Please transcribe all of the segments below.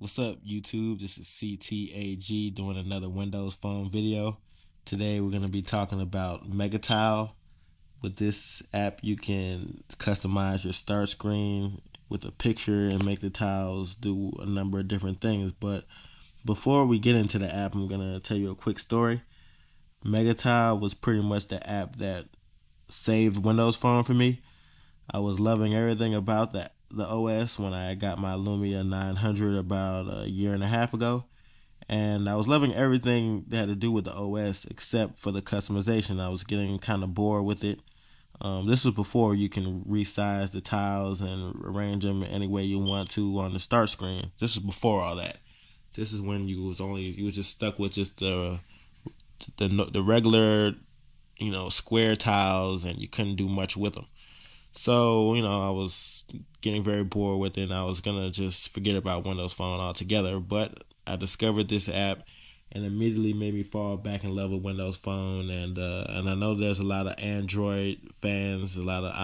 What's up, YouTube? This is CTAG doing another Windows Phone video. Today we're going to be talking about MegaTile. With this app, you can customize your start screen with a picture and make the tiles do a number of different things. But before we get into the app, I'm going to tell you a quick story. MegaTile was pretty much the app that saved Windows Phone for me. I was loving everything about the OS when I got my Lumia 900 about a year and a half ago, and I was loving everything that had to do with the OS except for the customization. I was getting kind of bored with it. This was before you can resize the tiles and arrange them any way you want to on the start screen. This was before all that. This is when you was just stuck with just the regular, square tiles, and you couldn't do much with them. So, I was getting very bored with it, and I was going to just forget about Windows Phone altogether. But I discovered this app and immediately made me fall back in love with Windows Phone. And I know there's a lot of Android fans, a lot of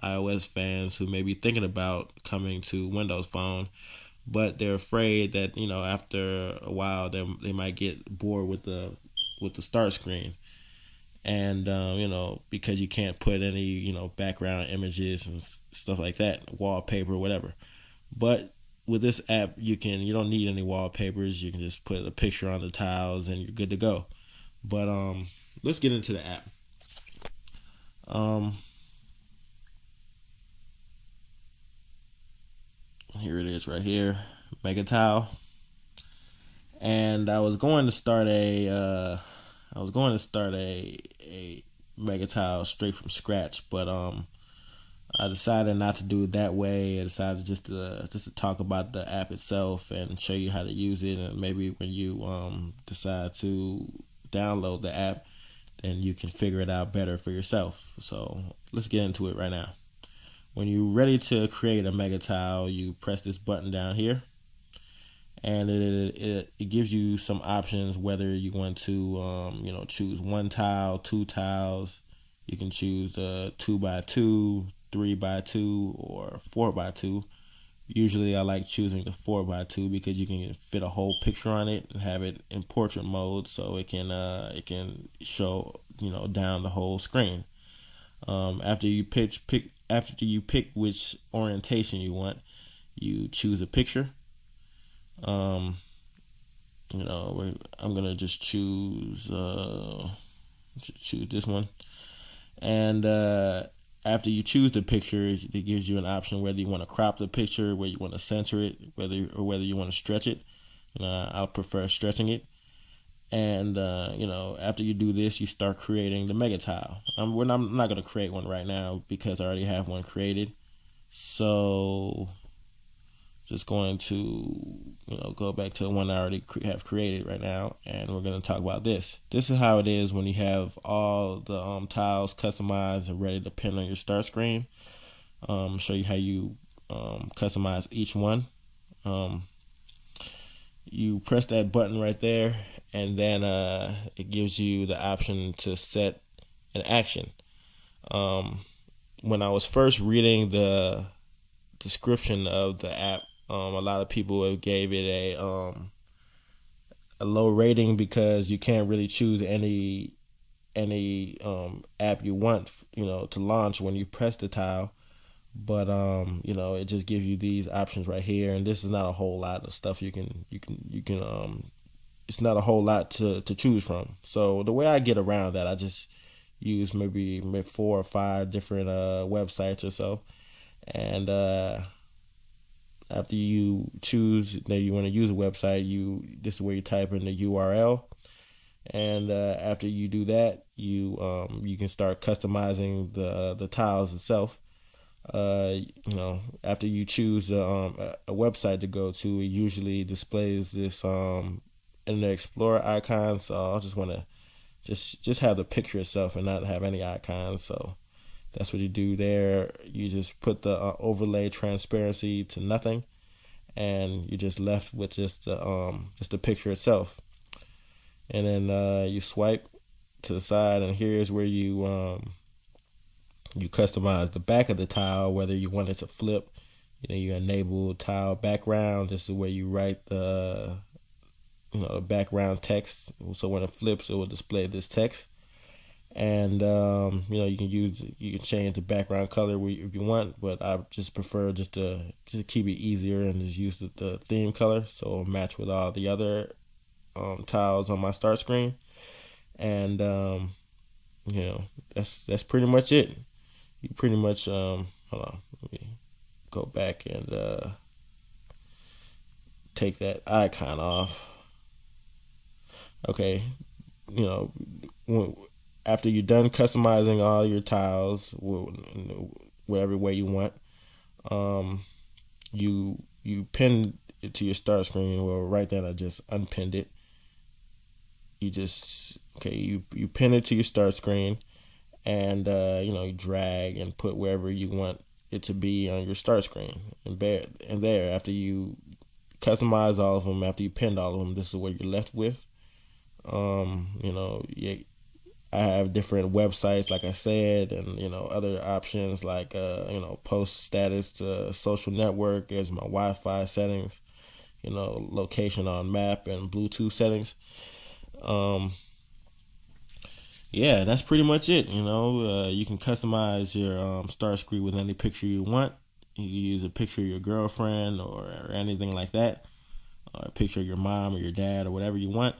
iOS fans who may be thinking about coming to Windows Phone, but they're afraid that, after a while they might get bored with the start screen. And because you can't put any background images and stuff like that, wallpaper, whatever. But with this app, you don't need any wallpapers. You can just put a picture on the tiles and you're good to go. But let's get into the app. Here it is right here, MegaTile. And I was going to start a MegaTile straight from scratch, but I decided not to do it that way. I decided just to talk about the app itself and show you how to use it, and maybe when you decide to download the app, then you can figure it out better for yourself. So let's get into it right now. When you're ready to create a MegaTile, you press this button down here, and it gives you some options whether you want to choose one tile, two tiles. You can choose 2x2, 3x2, or 4x2. Usually I like choosing the 4x2 because you can fit a whole picture on it and have it in portrait mode, so it can show down the whole screen. After you pick which orientation you want, you choose a picture. I'm gonna just choose this one, and after you choose the picture, it gives you an option whether you want to crop the picture, whether you want to center it, whether you want to stretch it. I'll prefer stretching it. And after you do this, you start creating the MegaTile. I'm not gonna create one right now because I already have one created. So just going to go back to the one I already have created right now, and we're going to talk about this. This is how it is when you have all the tiles customized and ready to pin on your start screen. Show you how you customize each one. You press that button right there, and then it gives you the option to set an action. When I was first reading the description of the app, a lot of people gave it a low rating because you can't really choose any app you want to launch when you press the tile. But it just gives you these options right here, and this is not a whole lot of stuff you can it's not a whole lot to choose from. So the way I get around that, I just use maybe 4 or 5 different websites or so, and after you choose that you want to use a website, this is where you type in the URL, and after you do that, you can start customizing the tiles itself. After you choose a website to go to, it usually displays this Internet Explorer icon. So I just want to just have the picture itself and not have any icons. So that's what you do there. You just put the overlay transparency to nothing, and you're just left with just the picture itself. And then you swipe to the side, and here's where you customize the back of the tile, whether you want it to flip, You enable tile background. This is where you write the background text. So when it flips, it will display this text. And you can change the background color if you want, but I just prefer just to keep it easier and just use the theme color so it'll match with all the other tiles on my start screen. And that's pretty much it. You pretty much hold on, let me go back and take that icon off. Okay, after you're done customizing all your tiles whatever way you want, you pin it to your start screen. Well, right then I just unpinned it. You pin it to your start screen, and you drag and put wherever you want it to be on your start screen. And there, after you customize all of them, after you pinned all of them, this is what you're left with. I have different websites, like I said, and other options like post status to social network. There's my Wi-Fi settings, location on map and Bluetooth settings. Yeah, that's pretty much it. You can customize your start screen with any picture you want. You can use a picture of your girlfriend or anything like that, or a picture of your mom or your dad or whatever you want.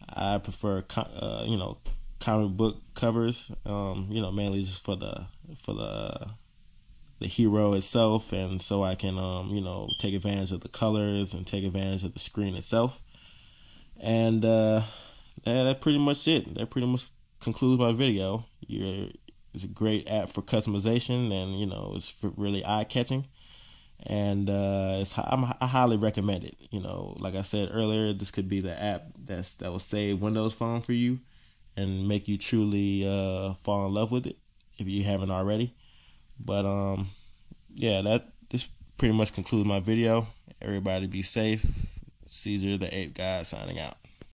I prefer comic book covers, mainly just for the hero itself, and so I can take advantage of the colors and take advantage of the screen itself. And that's pretty much it. That pretty much concludes my video. It's a great app for customization, and it's really eye-catching. And I highly recommend it. Like I said earlier, this could be the app that will save Windows Phone for you and make you truly fall in love with it if you haven't already. But this pretty much concludes my video. Everybody be safe. Caesar the Ape God signing out.